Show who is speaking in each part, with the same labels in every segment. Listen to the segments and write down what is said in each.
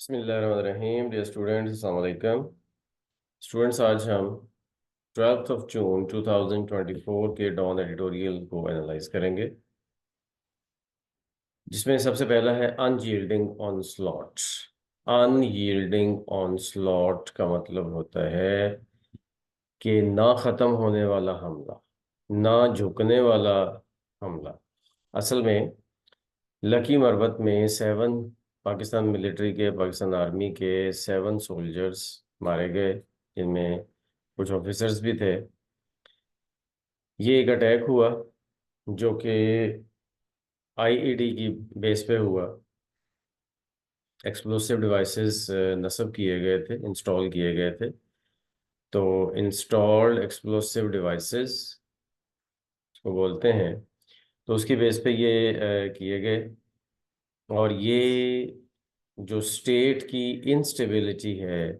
Speaker 1: बिस्मिल्लाहिर्रहमानिर्रहीम। Dear students, अस्सलाम वालेकुम। स्टूडेंट्स, आज हम 12 जून 2024 के डॉन एडिटोरियल को एनालाइज करेंगे, जिसमें सबसे पहला है अनयील्डिंग ऑनस्लॉट। अनयील्डिंग ऑनस्लॉट का मतलब होता है कि ना ख़त्म होने वाला हमला, ना झुकने वाला हमला। असल में लकी मरबत में पाकिस्तान मिलिट्री के, पाकिस्तान आर्मी के 7 सोल्जर्स मारे गए, जिनमें कुछ ऑफिसर्स भी थे। ये एक अटैक हुआ जो कि आईईडी की बेस पे हुआ। एक्सप्लोसिव डिवाइसेस नस्ब किए गए थे, इंस्टॉल किए गए थे। तो इंस्टॉल्ड एक्सप्लोसिव डिवाइसेस को बोलते हैं। तो उसकी बेस पे ये किए गए। और ये जो स्टेट की इंस्टेबिलिटी है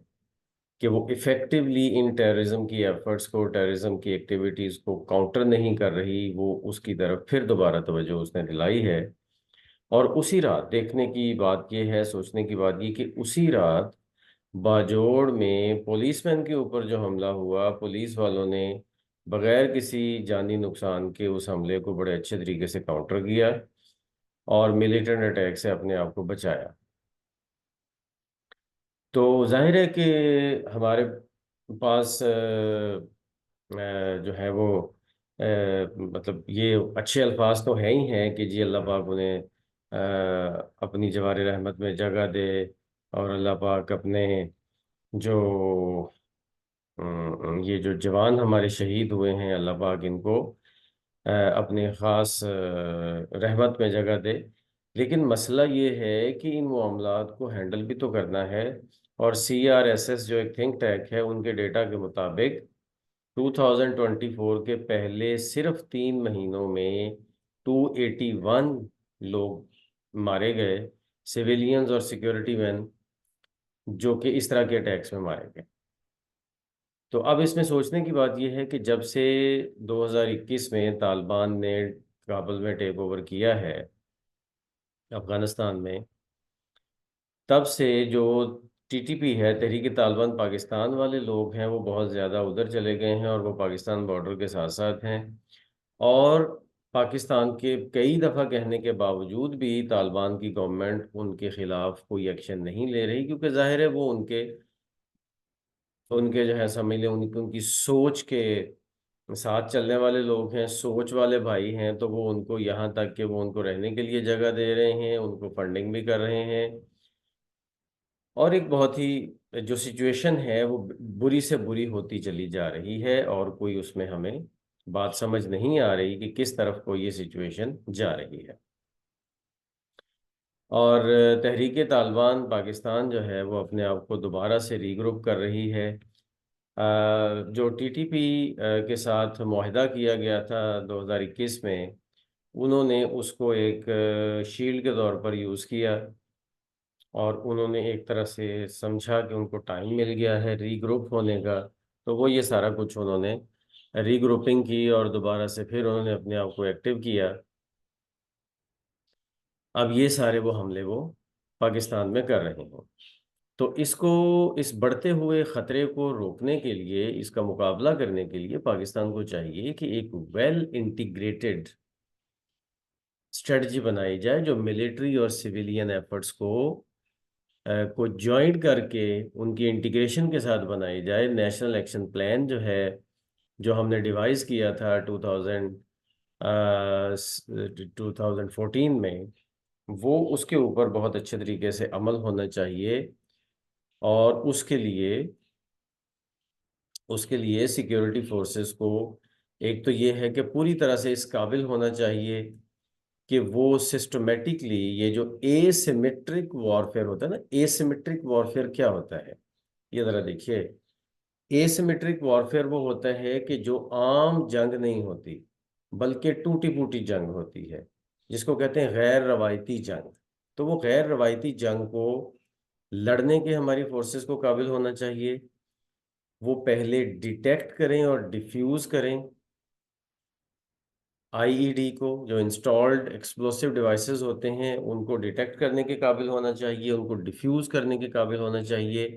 Speaker 1: कि वो इफ़ेक्टिवली इन टेररिज्म की एफर्ट्स को, टेररिज्म की एक्टिविटीज़ को काउंटर नहीं कर रही, वो उसकी तरफ फिर दोबारा तवज्जो उसने दिलाई है। और उसी रात देखने की बात ये है, सोचने की बात ये कि उसी रात बाजोड़ में पुलिसमैन के ऊपर जो हमला हुआ, पुलिस वालों ने बगैर किसी जानी नुकसान के उस हमले को बड़े अच्छे तरीके से काउंटर किया और मिलिटेंट अटैक से अपने आप को बचाया। तो जाहिर है कि हमारे पास जो है वो मतलब ये अच्छे अल्फाज तो हैं ही हैं कि जी अल्लाह पाक उन्हें अपनी जवार रहमत में जगह दे, और अल्लाह पाक अपने जो ये जो जवान हमारे शहीद हुए हैं, अल्लाह पाक इनको अपने ख़ास रहमत में जगह दे। लेकिन मसला ये है कि इन मामलात को हैंडल भी तो करना है। और CRSS जो एक थिंक टैंक है, उनके डेटा के मुताबिक 2024 के पहले सिर्फ 3 महीनों में 281 लोग मारे गए, सिविलियंस और सिक्योरिटी मैन, जो कि इस तरह के अटैक्स में मारे गए। तो अब इसमें सोचने की बात यह है कि जब से 2021 में तालिबान ने काबुल में टेक ओवर किया है अफगानिस्तान में, तब से जो TTP है, तहरीक तालिबान पाकिस्तान वाले लोग हैं, वो बहुत ज़्यादा उधर चले गए हैं और वो पाकिस्तान बॉर्डर के साथ साथ हैं। और पाकिस्तान के कई दफ़ा कहने के बावजूद भी तालिबान की गवर्नमेंट उनके ख़िलाफ़ कोई एक्शन नहीं ले रही, क्योंकि ज़ाहिर है वो उनके उनके जो है समझ लें, उनकी उनकी सोच के साथ चलने वाले लोग हैं, सोच वाले भाई हैं। तो वो उनको यहाँ तक कि वो उनको रहने के लिए जगह दे रहे हैं, उनको फंडिंग भी कर रहे हैं। और एक बहुत ही जो सिचुएशन है वो बुरी से बुरी होती चली जा रही है, और कोई उसमें हमें बात समझ नहीं आ रही कि किस तरफ को ये सिचुएशन जा रही है। और तहरीक तालिबान पाकिस्तान जो है वो अपने आप को दोबारा से रीग्रुप कर रही है। जो TTP के साथ मुआहदा किया गया था 2021 में, उन्होंने उसको एक शील्ड के तौर पर यूज़ किया, और उन्होंने एक तरह से समझा कि उनको टाइम मिल गया है रीग्रुप होने का। तो वो ये सारा कुछ उन्होंने रीग्रुपिंग की और दोबारा से फिर उन्होंने अपने आप को एक्टिव किया। अब ये सारे वो हमले वो पाकिस्तान में कर रहे हैं। तो इसको, इस बढ़ते हुए ख़तरे को रोकने के लिए, इसका मुकाबला करने के लिए पाकिस्तान को चाहिए कि एक वेल इंटीग्रेटेड स्ट्रेटजी बनाई जाए, जो मिलिट्री और सिविलियन एफर्ट्स को ज्वाइन करके उनकी इंटीग्रेशन के साथ बनाई जाए। नेशनल एक्शन प्लान जो है, जो हमने डिवाइस किया था 2014 में, वो उसके ऊपर बहुत अच्छे तरीके से अमल होना चाहिए। और उसके लिए सिक्योरिटी फोर्सेस को एक तो ये है कि पूरी तरह से इस काबिल होना चाहिए कि वो सिस्टमेटिकली, ये जो एसिमेट्रिक वॉरफेयर होता है ना, एसिमेट्रिक वॉरफेयर क्या होता है ये ज़रा देखिए। एसिमेट्रिक वॉरफेयर वो होता है कि जो आम जंग नहीं होती, बल्कि टूटी फूटी जंग होती है, जिसको कहते हैं गैर रवायती जंग। तो वो गैर रवायती जंग को लड़ने के हमारी फोर्सेस को काबिल होना चाहिए। वो पहले डिटेक्ट करें और डिफ्यूज़ करें, आईईडी को, जो इंस्टॉल्ड एक्सप्लोसिव डिवाइसेस होते हैं, उनको डिटेक्ट करने के काबिल होना चाहिए, उनको डिफ्यूज करने के काबिल होना चाहिए।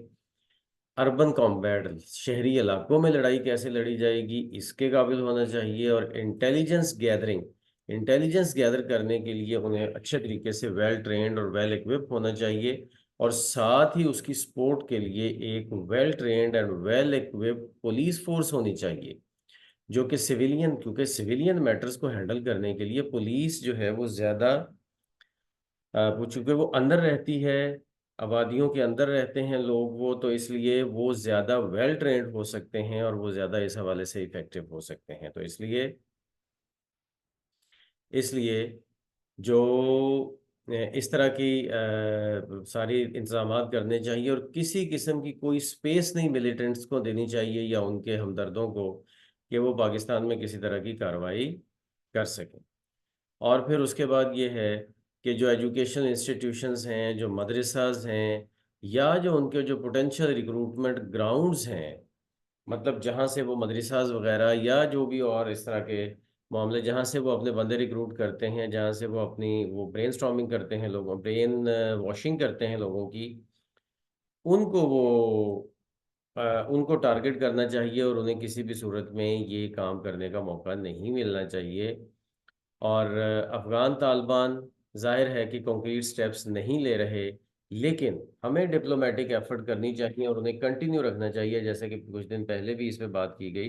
Speaker 1: अर्बन कॉम्बैट, शहरी इलाकों में लड़ाई कैसे लड़ी जाएगी, इसके काबिल होना चाहिए। और इंटेलिजेंस गैदरिंग, इंटेलिजेंस गैदर करने के लिए उन्हें अच्छे तरीके से वेल ट्रेंड और वेल इक्विप होना चाहिए। और साथ ही उसकी सपोर्ट के लिए एक well trained and well equip police force होनी चाहिए, जो कि सिविलियन, क्योंकि सिविलियन मैटर्स को हैंडल करने के लिए पुलिस जो है वो ज़्यादा, वो चूंकि वो अंदर रहती है, आबादियों के अंदर रहते हैं लोग वो, तो इसलिए वो ज़्यादा वेल ट्रेंड हो सकते हैं और वो ज़्यादा इस हवाले से इफेक्टिव हो सकते हैं। तो इसलिए इसलिए जो इस तरह की सारी इंतजामात करने चाहिए, और किसी किस्म की कोई स्पेस नहीं मिलिटेंट्स को देनी चाहिए या उनके हमदर्दों को कि वो पाकिस्तान में किसी तरह की कार्रवाई कर सकें। और फिर उसके बाद ये है कि जो एजुकेशनल इंस्टीट्यूशंस हैं, जो मदरसाज हैं, या जो उनके जो पोटेंशियल रिक्रूटमेंट ग्राउंड्स हैं, मतलब जहाँ से वो मदरसाज वगैरह या जो भी और इस तरह के मामले, जहाँ से वो अपने बंदे रिक्रूट करते हैं, जहाँ से वो अपनी वो ब्रेन स्टॉर्मिंग करते हैं, लोगों ब्रेन वॉशिंग करते हैं लोगों की, उनको वो उनको टारगेट करना चाहिए और उन्हें किसी भी सूरत में ये काम करने का मौका नहीं मिलना चाहिए। और अफ़गान तालिबान जाहिर है कि कॉन्क्रीट स्टेप्स नहीं ले रहे, लेकिन हमें डिप्लोमेटिक एफर्ट करनी चाहिए और उन्हें कंटिन्यू रखना चाहिए, जैसे कि कुछ दिन पहले भी इस पे बात की गई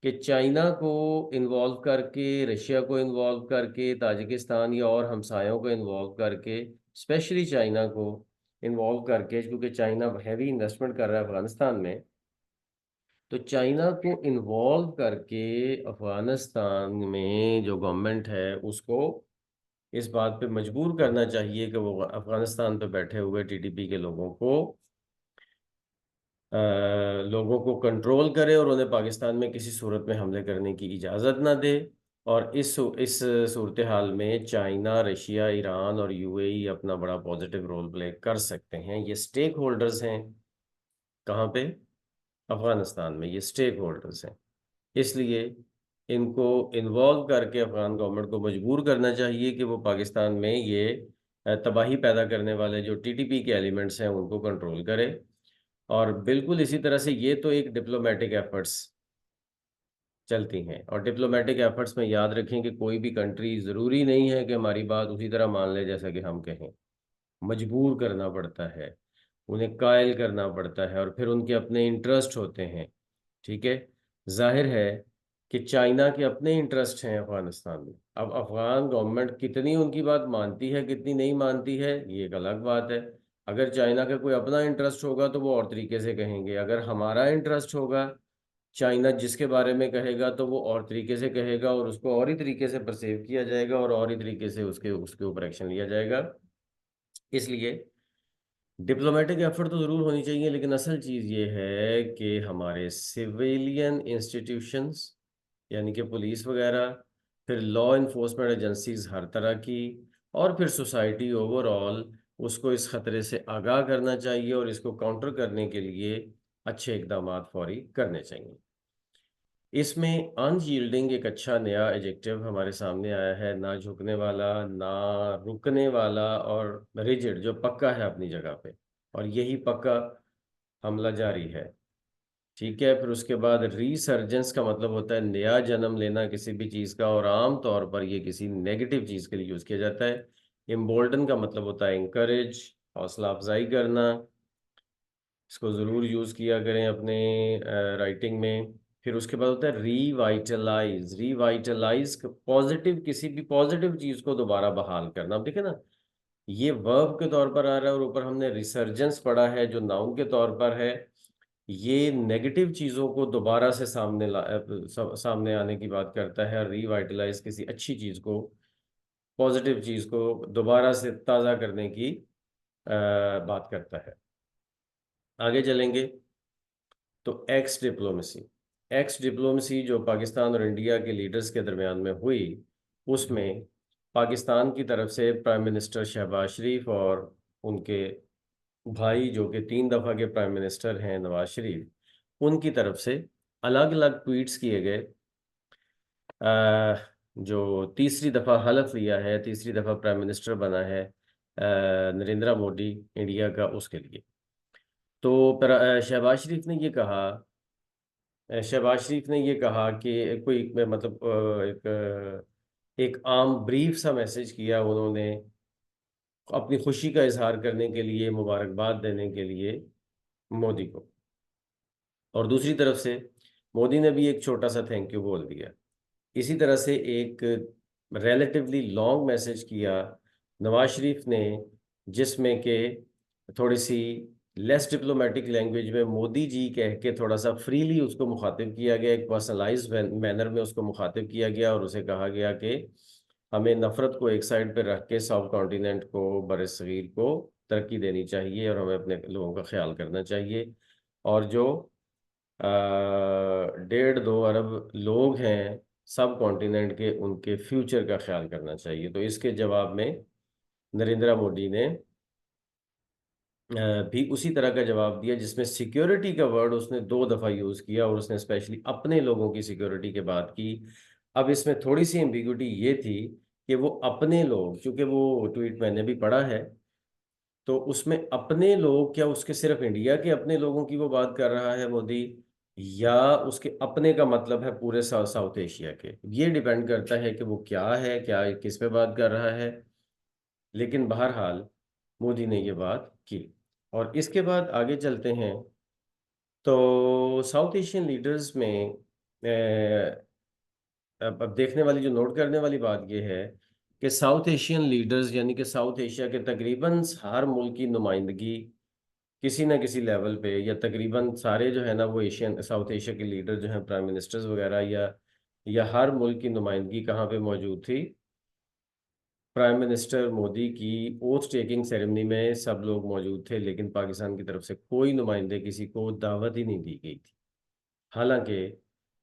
Speaker 1: कि चाइना को इन्वॉल्व करके, रशिया को इन्वॉल्व करके, ताजिकिस्तान या और हमसायों को इन्वॉल्व करके, स्पेशली चाइना को इन्वॉल्व करके, क्योंकि चाइना हैवी इन्वेस्टमेंट कर रहा है अफगानिस्तान में, तो चाइना को इन्वॉल्व करके अफगानिस्तान में जो गवर्नमेंट है उसको इस बात पे मजबूर करना चाहिए कि वो अफगानिस्तान पे बैठे हुए टीटीपी के लोगों को कंट्रोल करे और उन्हें पाकिस्तान में किसी सूरत में हमले करने की इजाज़त ना दे। और इस सूरत हाल में चाइना, रशिया, ईरान और यूएई अपना बड़ा पॉजिटिव रोल प्ले कर सकते हैं। ये स्टेक होल्डर्स हैं, कहाँ पे? अफगानिस्तान में ये स्टेक होल्डर्स हैं। इसलिए इनको इन्वॉल्व करके अफगान गवर्नमेंट को मजबूर करना चाहिए कि वो पाकिस्तान में ये तबाही पैदा करने वाले जो टीटीपी के एलिमेंट्स हैं उनको कंट्रोल करे। और बिल्कुल इसी तरह से ये तो एक डिप्लोमेटिक एफर्ट्स चलती हैं, और डिप्लोमेटिक एफर्ट्स में याद रखें कि कोई भी कंट्री ज़रूरी नहीं है कि हमारी बात उसी तरह मान ले जैसा कि हम कहें। मजबूर करना पड़ता है, उन्हें कायल करना पड़ता है, और फिर उनके अपने इंटरेस्ट होते हैं। ठीक है, जाहिर है कि चाइना के अपने इंटरेस्ट हैं अफगानिस्तान में। अब अफगान गवर्नमेंट कितनी उनकी बात मानती है, कितनी नहीं मानती है, ये एक अलग बात है। अगर चाइना का कोई अपना इंटरेस्ट होगा तो वो और तरीके से कहेंगे, अगर हमारा इंटरेस्ट होगा, चाइना जिसके बारे में कहेगा तो वो और तरीके से कहेगा, और उसको और ही तरीके से परसीव किया जाएगा और ही तरीके से उसके उसके ऊपर एक्शन लिया जाएगा। इसलिए डिप्लोमेटिक एफर्ट तो ज़रूर होनी चाहिए, लेकिन असल चीज़ ये है कि हमारे सिविलियन इंस्टीट्यूशंस, यानी कि पुलिस वगैरह, फिर लॉ इन्फोर्समेंट एजेंसीज हर तरह की, और फिर सोसाइटी ओवरऑल, उसको इस खतरे से आगाह करना चाहिए और इसको काउंटर करने के लिए अच्छे इकदाम फौरी करने चाहिए। इसमें अनयील्डिंग एक अच्छा नया एजेक्टिव हमारे सामने आया है, ना झुकने वाला, ना रुकने वाला, और रिजिड, जो पक्का है अपनी जगह पे, और यही पक्का हमला जारी है। ठीक है, फिर उसके बाद रीसर्जेंस का मतलब होता है नया जन्म लेना किसी भी चीज़ का, और आम तौर पर ये किसी नेगेटिव चीज़ के लिए यूज़ किया जाता है। एम्बोल्डन का मतलब होता है इंकरेज, हौसला अफजाई करना। इसको ज़रूर यूज़ किया करें अपने राइटिंग में। फिर उसके बाद होता है रीवाइटलाइज, रीवाइटलाइज पॉजिटिव, किसी भी पॉजिटिव चीज़ को दोबारा बहाल करना। अब देखिए ना, ये वर्ब के तौर पर आ रहा है और ऊपर हमने रिसर्जेंस पढ़ा है जो नाउन के तौर पर है। ये नेगेटिव चीज़ों को दोबारा से सामने आने की बात करता है, और रीवाइटलाइज किसी अच्छी चीज़ को, पॉजिटिव चीज़ को दोबारा से ताज़ा करने की बात करता है। आगे चलेंगे तो एक्स डिप्लोमेसी जो पाकिस्तान और इंडिया के लीडर्स के दरमियान में हुई, उसमें पाकिस्तान की तरफ से प्राइम मिनिस्टर शहबाज शरीफ और उनके भाई जो कि 3 दफ़ा के प्राइम मिनिस्टर हैं, नवाज शरीफ, उनकी तरफ से अलग अलग ट्वीट्स किए गए। जो तीसरी दफ़ा हलफ लिया है, तीसरी दफ़ा प्राइम मिनिस्टर बना है नरेंद्र मोदी इंडिया का, उसके लिए। तो शहबाज शरीफ ने ये कहा, शहबाज शरीफ ने ये कहा कि कोई मतलब एक आम ब्रीफ सा मैसेज किया उन्होंने अपनी खुशी का इजहार करने के लिए, मुबारकबाद देने के लिए मोदी को। और दूसरी तरफ से मोदी ने भी एक छोटा सा थैंक यू बोल दिया। इसी तरह से एक रिलेटिवली लॉन्ग मैसेज किया नवाज शरीफ ने, जिसमें कि थोड़ी सी लेस डिप्लोमेटिक लैंग्वेज में मोदी जी कह के थोड़ा सा फ्रीली उसको मुखातिब किया गया, एक पर्सनलाइज्ड मैनर में उसको मुखातिब किया गया और उसे कहा गया कि हमें नफ़रत को एक साइड पर रख के साउथ कॉन्टिनेंट को, बरसगीर को तरक्की देनी चाहिए और हमें अपने लोगों का ख्याल करना चाहिए। और जो 1.5-2 अरब लोग हैं सब कॉन्टिनेंट के, उनके फ्यूचर का ख्याल करना चाहिए। तो इसके जवाब में नरेंद्र मोदी ने भी उसी तरह का जवाब दिया, जिसमें सिक्योरिटी का वर्ड उसने 2 दफ़ा यूज़ किया और उसने स्पेशली अपने लोगों की सिक्योरिटी की बात की। अब इसमें थोड़ी सी एम्बिग्युइटी ये थी कि वो अपने लोग, चूंकि वो ट्वीट मैंने भी पढ़ा है, तो उसमें अपने लोग क्या उसके सिर्फ इंडिया के अपने लोगों की वो बात कर रहा है मोदी, या उसके अपने का मतलब है पूरे साउथ एशिया के। ये डिपेंड करता है कि वो क्या है, क्या किस पे बात कर रहा है। लेकिन बहरहाल मोदी ने ये बात की। और इसके बाद आगे चलते हैं, तो साउथ एशियन लीडर्स में अब देखने वाली, जो नोट करने वाली बात ये है कि साउथ एशियन लीडर्स यानी कि साउथ एशिया के तकरीबन हर मुल्क की नुमाइंदगी किसी न किसी लेवल पे, या तकरीबन सारे जो है ना वो एशियन साउथ एशिया के लीडर जो हैं, प्राइम मिनिस्टर्स वगैरह, या हर मुल्क की नुमाइंदगी कहाँ पे मौजूद थी? प्राइम मिनिस्टर मोदी की ओथ टेकिंग सेरेमनी में सब लोग मौजूद थे, लेकिन पाकिस्तान की तरफ से कोई नुमाइंदे किसी को दावत ही नहीं दी गई थी। हालांकि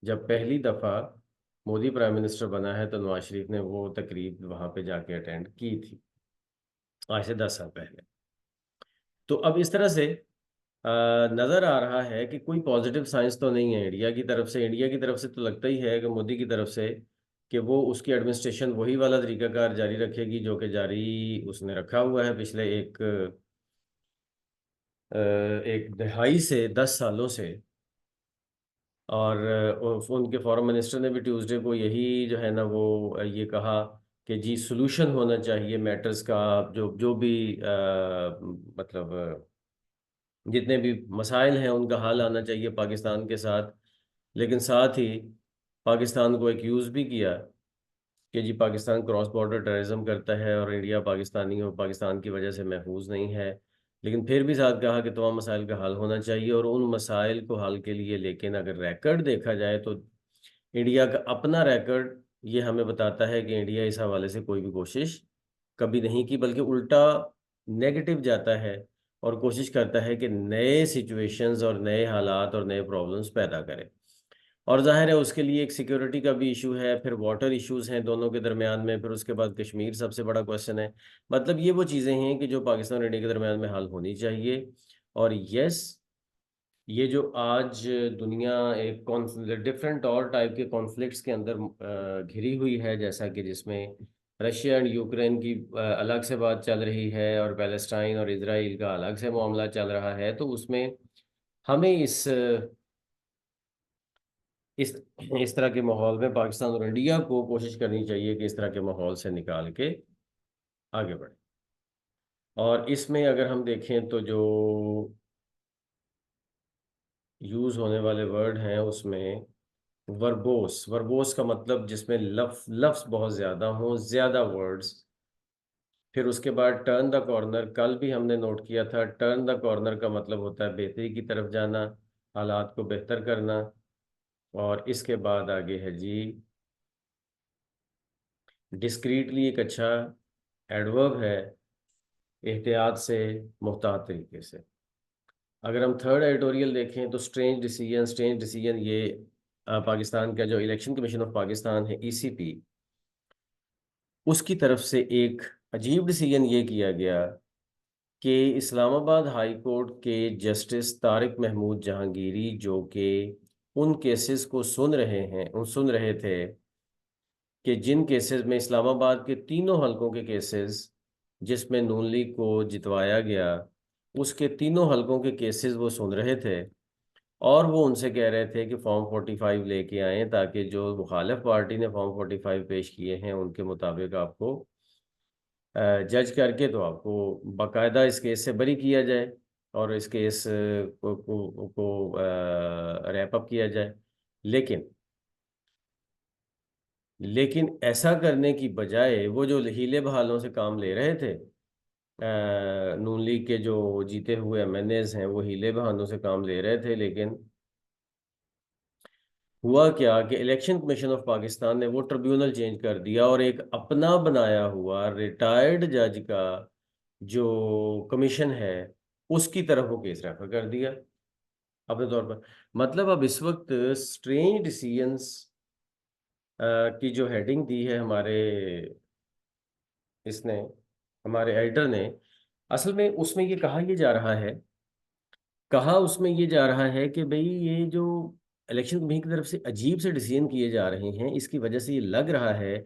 Speaker 1: जब पहली दफ़ा मोदी प्राइम मिनिस्टर बना है तो नवाज शरीफ ने वो तकरीब वहाँ पे जाके अटेंड की थी, आज से 10 साल पहले। तो अब इस तरह से नज़र आ रहा है कि कोई पॉजिटिव साइंस तो नहीं है इंडिया की तरफ से। इंडिया की तरफ से तो लगता ही है कि मोदी की तरफ से कि वो उसकी एडमिनिस्ट्रेशन वही वाला तरीकाकार जारी रखेगी जो कि जारी उसने रखा हुआ है पिछले एक दहाई से, 10 सालों से। और उनके फॉरेन मिनिस्टर ने भी ट्यूसडे को यही जो है ना वो ये कहा कि जी सोल्यूशन होना चाहिए मैटर्स का, जो जो भी मतलब जितने भी मसाइल हैं उनका हल आना चाहिए पाकिस्तान के साथ। लेकिन साथ ही पाकिस्तान को एक्यूज़ भी किया कि जी पाकिस्तान क्रॉस बॉर्डर टेररिज्म करता है और इंडिया पाकिस्तानी और पाकिस्तान की वजह से महफूज नहीं है। लेकिन फिर भी साथ कहा कि तमाम मसाइल का हल होना चाहिए, और उन मसाइल को हल के लिए, लेकिन अगर रिकॉर्ड देखा जाए तो इंडिया का अपना रिकॉर्ड ये हमें बताता है कि इंडिया इस हवाले से कोई भी कोशिश कभी नहीं की, बल्कि उल्टा नेगेटिव जाता है और कोशिश करता है कि नए सिचुएशंस और नए हालात और नए प्रॉब्लम्स पैदा करे। और ज़ाहिर है उसके लिए एक सिक्योरिटी का भी इशू है, फिर वाटर इश्यूज हैं दोनों के दरमियान में, फिर उसके बाद कश्मीर सबसे बड़ा क्वेश्चन है। मतलब ये वो चीज़ें हैं कि जो पाकिस्तान और इंडिया के दरमियान में हल होनी चाहिए। और यस, ये जो आज दुनिया एक डिफरेंट और टाइप के कॉन्फ्लिक्ट्स के अंदर घिरी हुई है, जैसा कि जिसमें रशिया एंड यूक्रेन की अलग से बात चल रही है और पैलेस्टाइन और इसराइल का अलग से मामला चल रहा है, तो उसमें हमें इस इस तरह के माहौल में पाकिस्तान और इंडिया को कोशिश करनी चाहिए कि इस तरह के माहौल से निकाल के आगे बढ़े। और इसमें अगर हम देखें तो जो यूज़ होने वाले वर्ड हैं उसमें वर्बोस, वर्बोस का मतलब जिसमें लफ्ज़ बहुत ज़्यादा हों, ज़्यादा वर्ड्स। फिर उसके बाद टर्न द कॉर्नर, कल भी हमने नोट किया था, टर्न द कॉर्नर का मतलब होता है बेहतरी की तरफ जाना, हालात को बेहतर करना। और इसके बाद आगे है जी डिस्क्रीटली, एक अच्छा एडवर्ब है, एहतियात से, मुहतात तरीके से। अगर हम थर्ड एडिटोरियल देखें तो स्ट्रेंज डिसीजन, स्ट्रेंज डिसीजन ये पाकिस्तान का जो इलेक्शन कमीशन ऑफ पाकिस्तान है, ईसीपी, उसकी तरफ से एक अजीब डिसीजन ये किया गया कि इस्लामाबाद हाई कोर्ट के जस्टिस तारिक महमूद जहांगीरी, जो कि उन केसेस को सुन रहे थे कि जिन केसेस में इस्लामाबाद के तीनों हलकों के केसेस जिसमें नून लीग को जितवाया गया, उसके तीनों हलकों के केसेस वो सुन रहे थे और वो उनसे कह रहे थे कि फॉर्म 45 लेके आएं ताकि जो मुखालिफ पार्टी ने फॉर्म 45 पेश किए हैं उनके मुताबिक आपको जज करके तो आपको बाकायदा इस केस से बरी किया जाए और इस केस को रैप अप किया जाए। लेकिन लेकिन ऐसा करने की बजाय वो जो हीले बहालों से काम ले रहे थे, नून लीग के जो जीते हुए एमएनएज हैं वो हीले बहानों से काम ले रहे थे। लेकिन हुआ क्या कि इलेक्शन कमीशन ऑफ पाकिस्तान ने वो ट्रिब्यूनल चेंज कर दिया और एक अपना बनाया हुआ रिटायर्ड जज का जो कमीशन है उसकी तरफ वो केस रेफर कर दिया अपने तौर पर। मतलब अब इस वक्त स्ट्रेंज डिसीजंस की जो हेडिंग दी है इसने हमारे एडिटर ने, असल में उसमें ये कहा यह जा रहा है, कहा उसमें ये जा रहा है कि भाई ये जो इलेक्शन कमीशन की तरफ से अजीब से डिसीजन किए जा रहे हैं इसकी वजह से ये लग रहा है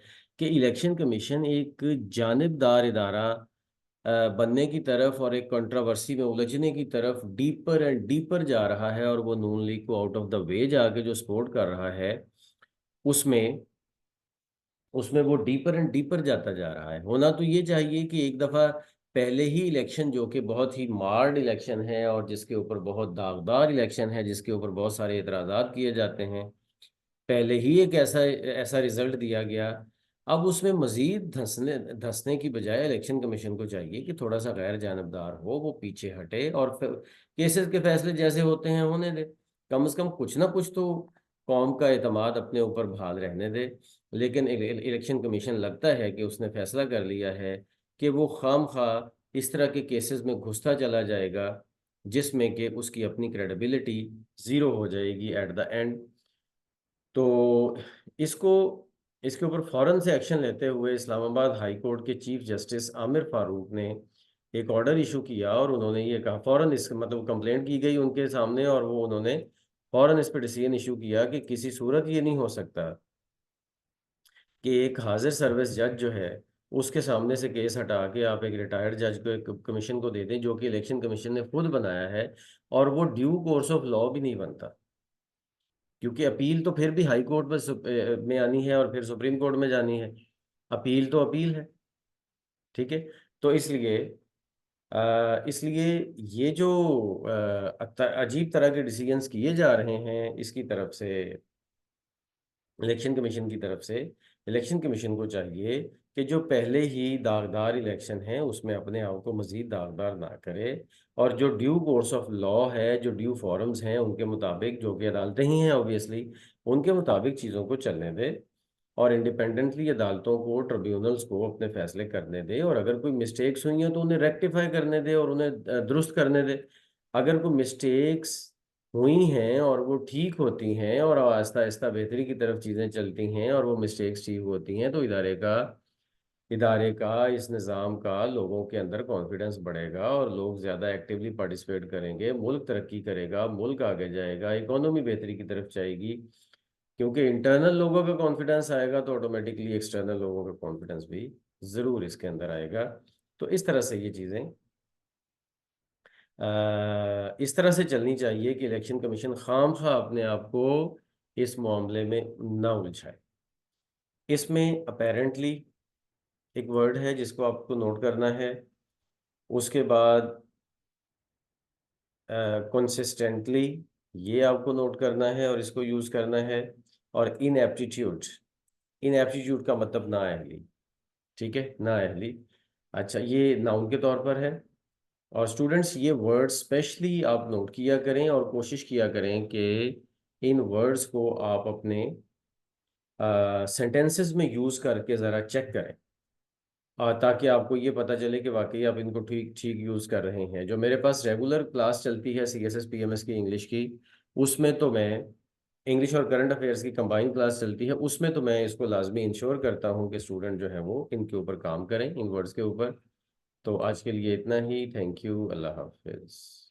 Speaker 1: कि इलेक्शन कमीशन एक जानिबदार इदारा बनने की तरफ और एक कंट्रोवर्सी में उलझने की तरफ डीपर एंड डीपर जा रहा है और वो नून लीग को आउट ऑफ द वे जाके जो सपोर्ट कर रहा है उसमें उसमें वो डीपर एंड डीपर जाता जा रहा है। होना तो ये चाहिए कि एक दफ़ा पहले ही इलेक्शन जो कि बहुत ही मार्ड इलेक्शन है और जिसके ऊपर बहुत दागदार इलेक्शन है, जिसके ऊपर बहुत सारे एतराज़ात किए जाते हैं, पहले ही एक ऐसा ऐसा रिजल्ट दिया गया। अब उसमें मजीद धंसने धंसने की बजाय इलेक्शन कमीशन को चाहिए कि थोड़ा सा गैर जानबदार हो, वो पीछे हटे और फिर केसेस के फैसले जैसे होते हैं होने दे। कम से कम कुछ ना कुछ तो कौम का एतमाद अपने ऊपर बहाल रहने दे। लेकिन इलेक्शन कमीशन लगता है कि उसने फैसला कर लिया है कि वो खाम खा इस तरह के केसेस में घुसता चला जाएगा जिसमें कि उसकी अपनी क्रेडिबिलिटी ज़ीरो हो जाएगी एट द एंड। तो इसको इसके ऊपर फौरन से एक्शन लेते हुए इस्लामाबाद हाई कोर्ट के चीफ जस्टिस आमिर फारूक ने एक ऑर्डर इशू किया और उन्होंने ये कहा, फौरन इस मतलब कंप्लेंट की गई उनके सामने और वो उन्होंने फौरन इस पर डिसीजन इशू किया कि किसी सूरत ये नहीं हो सकता कि एक हाजिर सर्विस जज जो है उसके सामने से केस हटा के आप एक रिटायर्ड जज को एक कमीशन को दे दें जो कि इलेक्शन कमीशन ने खुद बनाया है और वो ड्यू कोर्स ऑफ लॉ भी नहीं बनता, क्योंकि अपील तो फिर भी हाई कोर्ट में में आनी है और फिर सुप्रीम कोर्ट में जानी है। अपील तो अपील है, ठीक है। तो इसलिए ये जो अजीब तरह के डिसीजंस किए जा रहे हैं इसकी तरफ से इलेक्शन कमीशन की तरफ से, इलेक्शन कमीशन को चाहिए कि जो पहले ही दागदार इलेक्शन है उसमें अपने आप को मजीद दागदार ना करे और जो ड्यू कोर्स ऑफ लॉ है, जो ड्यू फॉरम्स हैं उनके मुताबिक, जो कि अदालतें ही हैं ऑब्वियसली, उनके मुताबिक चीज़ों को चलने दे और इंडिपेंडेंटली अदालतों को, ट्रिब्यूनल्स को अपने फैसले करने दे और अगर कोई मिस्टेक्स हुई हैं तो उन्हें रेक्टिफाई करने दे और उन्हें दुरुस्त करने दे। अगर कोई मिस्टेक्स हुई हैं और वो ठीक होती हैं और आहिस्ता आहिस्ता बेहतरी की तरफ चीज़ें चलती हैं और वो मिस्टेक्स ठीक होती हैं तो इदारे का इस निज़ाम का लोगों के अंदर कॉन्फिडेंस बढ़ेगा और लोग ज़्यादा एक्टिवली पार्टिसिपेट करेंगे, मुल्क तरक्की करेगा, मुल्क आगे जाएगा, इकोनॉमी बेहतरी की तरफ जाएगी। क्योंकि इंटरनल लोगों का कॉन्फिडेंस आएगा तो ऑटोमेटिकली एक्सटर्नल लोगों का कॉन्फिडेंस भी ज़रूर इसके अंदर आएगा। तो इस तरह से ये चीज़ें इस तरह से चलनी चाहिए कि इलेक्शन कमीशन खामखा अपने आप को इस मामले में ना उलझाए। इसमें अपेरेंटली एक वर्ड है जिसको आपको नोट करना है, उसके बाद कंसिस्टेंटली ये आपको नोट करना है और इसको यूज़ करना है, और इनएप्टीट्यूड का मतलब नाअहली, ठीक है, नाअहली। अच्छा, ये नाउन के तौर पर है और स्टूडेंट्स ये वर्ड स्पेशली आप नोट किया करें और कोशिश किया करें कि इन वर्ड्स को आप अपने सेंटेंसेस में यूज़ करके ज़रा चेक करें ताकि आपको ये पता चले कि वाकई आप इनको ठीक ठीक यूज़ कर रहे हैं। जो मेरे पास रेगुलर क्लास चलती है CSS PMS की इंग्लिश की, उसमें तो मैं इंग्लिश और करंट अफेयर्स की कंबाइंड क्लास चलती है, उसमें तो मैं इसको लाजमी इंश्योर करता हूँ कि स्टूडेंट जो है वो इनके ऊपर काम करें, इन वर्ड्स के ऊपर। तो आज के लिए इतना ही। Thank you. अल्लाह हाफिज़।